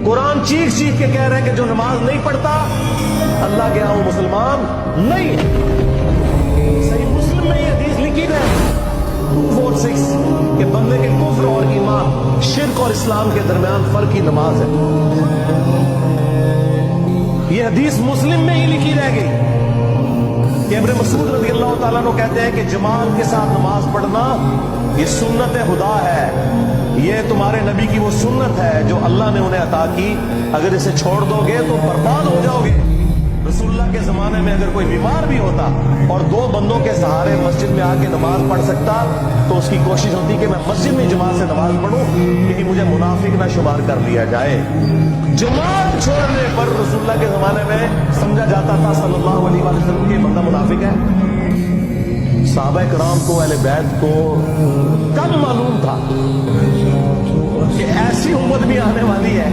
قرآن چیخ چیخ کے کہہ رہے ہیں کہ جو نماز نہیں پڑھتا اللہ کے یہاں وہ مسلمان نہیں ہے۔ صحیح مسلم میں یہ حدیث لکھی ہے 246 کہ بندے کے کفر اور ایمان، شرک اور اسلام کے درمیان فرق ہی نماز ہے۔ یہ حدیث مسلم میں ہی لکھی رہ گئی کہ ابن مسعود رضی اللہ تعالیٰ عنہ کہتے ہیں کہ جماعت کے ساتھ نماز پڑھنا یہ سنت خدا ہے، یہ تمہارے نبی کی وہ سنت ہے جو اللہ نے انہیں عطا کی، اگر اسے چھوڑ دو گے تو برباد ہو جاؤ گے۔ رسول اللہ کے زمانے میں اگر کوئی بیمار بھی ہوتا اور 2 بندوں کے سہارے مسجد میں آ کے نماز پڑھ سکتا تو اس کی کوشش ہوتی کہ میں مسجد میں جماعت سے نماز پڑھوں، کہیں مجھے منافق نہ شمار کر لیا جائے۔ جماعت چھوڑنے پر رسول اللہ کے زمانے میں سمجھا جاتا تھا صلی اللہ علیہ وسلم کہ بندہ منافق ہے۔ صحابہ کرام کو، اہل بیت کو کب معلوم تھا کہ ایسی امت بھی آنے والی ہے